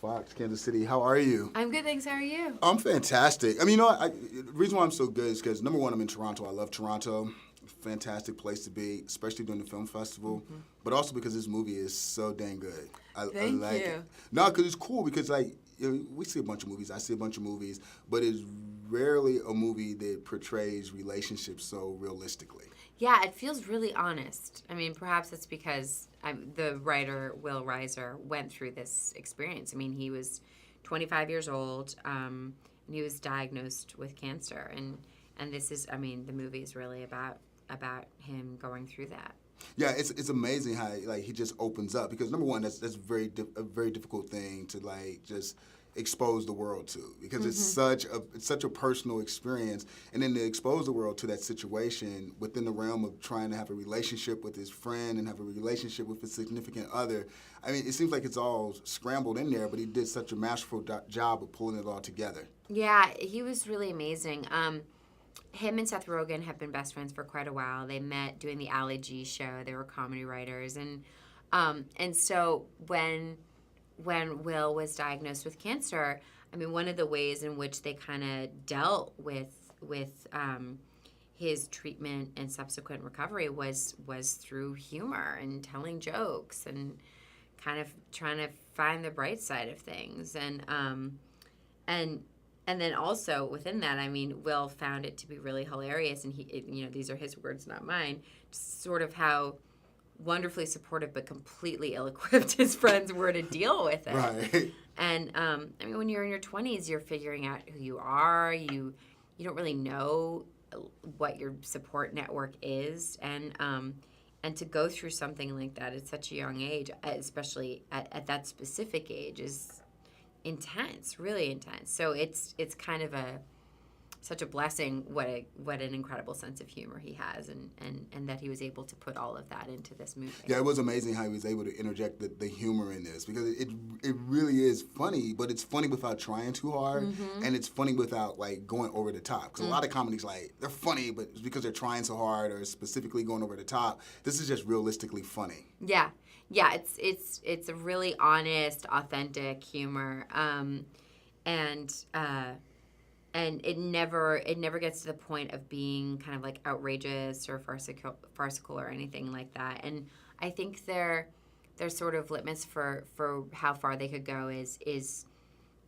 Fox, Kansas City. How are you? I'm good, thanks. How are you? I'm fantastic. I mean, you know what? The reason why I'm so good is because, number one, I'm in Toronto. I love Toronto. Fantastic place to be, especially during the film festival. Mm-hmm. But also because this movie is so dang good. I like you. it. No, because it's cool because, like, you know, we see a bunch of movies. I see a bunch of movies. But it's rarely a movie that portrays relationships so realistically. Yeah, it feels really honest. I mean, perhaps it's because the writer, Will Reiser, went through this experience. I mean, he was 25 years old, and he was diagnosed with cancer. And this is, I mean, the movie is really about him going through that. Yeah, it's amazing how, like, he just opens up. Because, number one, that's a very difficult thing to, like, just expose the world to, because it's such a personal experience, and then to expose the world to that situation within the realm of trying to have a relationship with his friend and have a relationship with his significant other. I mean, it seems like it's all scrambled in there, but he did such a masterful job of pulling it all together. Yeah, he was really amazing. Him and Seth Rogen have been best friends for quite a while. They met doing the Ali G show. They were comedy writers, and so when Will was diagnosed with cancer, I mean, one of the ways in which they kind of dealt with his treatment and subsequent recovery was through humor and telling jokes and kind of trying to find the bright side of things. And then also within that, I mean, Will found it to be really hilarious, and these are his words, not mine, sort of how wonderfully supportive but completely ill-equipped his friends were to deal with it. Right. And I mean, when you're in your 20s, you're figuring out who you are. You don't really know what your support network is, and to go through something like that at such a young age, especially at that specific age, is intense, really intense. So it's kind of such a blessing what an incredible sense of humor he has, and that he was able to put all of that into this movie. Yeah, it was amazing how he was able to interject the humor in this, because it really is funny, but it's funny without trying too hard, and it's funny without, like, going over the top. Because a lot of comedies, like, they're funny, but it's because they're trying so hard or specifically going over the top. This is just realistically funny. Yeah. Yeah, it's a really honest, authentic humor, and it never gets to the point of being kind of like outrageous or farcical or anything like that. And I think their sort of litmus for how far they could go is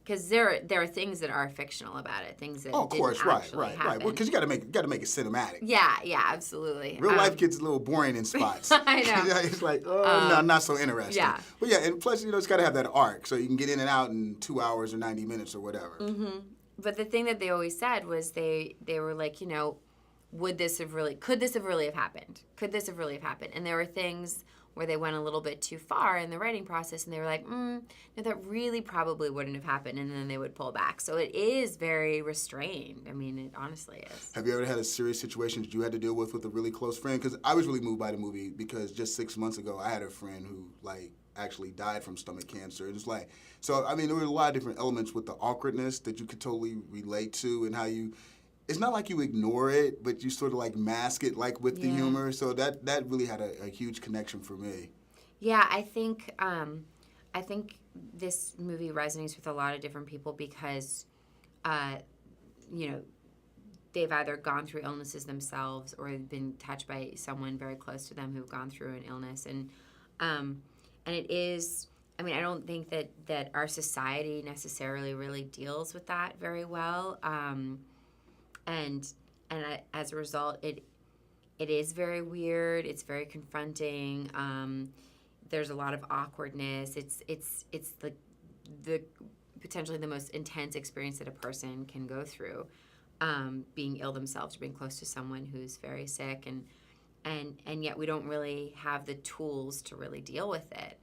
because there are things that are fictional about it, things that of course, didn't actually right. happen. Well, because you got to make it cinematic. Yeah, absolutely. Real life gets a little boring in spots. I know. It's like, no, not so interesting. Yeah. But yeah, and plus, it's got to have that arc, so you can get in and out in 2 hours or 90 minutes or whatever. Mm-hmm. But the thing that they always said was they were like, could this have really happened? Could this have really have happened? And there were things where they went a little bit too far in the writing process, and they were like, no, that really probably wouldn't have happened, and then they would pull back. So it is very restrained. I mean, it honestly is. Have you ever had a serious situation that you had to deal with a really close friend? Because I was really moved by the movie, because just 6 months ago, I had a friend who, like, actually died from stomach cancer. It's like, so, I mean, there were a lot of different elements with the awkwardness that you could totally relate to, and how it's not like you ignore it, but you sort of like mask it, like, with the humor. So that really had a huge connection for me. Yeah, I think this movie resonates with a lot of different people because, they've either gone through illnesses themselves or been touched by someone very close to them who've gone through an illness, and it is. I mean, I don't think that our society necessarily really deals with that very well. And as a result, it is very weird. It's very confronting. There's a lot of awkwardness. It's the potentially the most intense experience that a person can go through, being ill themselves or being close to someone who's very sick, and yet we don't really have the tools to really deal with it.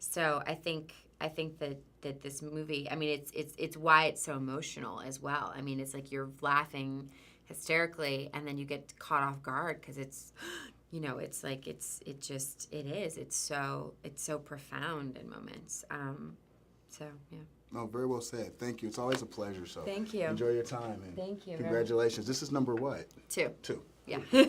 So I think that this movie, I mean, it's why it's so emotional as well. I mean, it's like you're laughing hysterically, and then you get caught off guard because it's like it's so profound in moments. So yeah. No, very well said. Thank you. It's always a pleasure. So thank you. Enjoy your time. And thank you. Congratulations. This is number what? 2. 2. Yeah.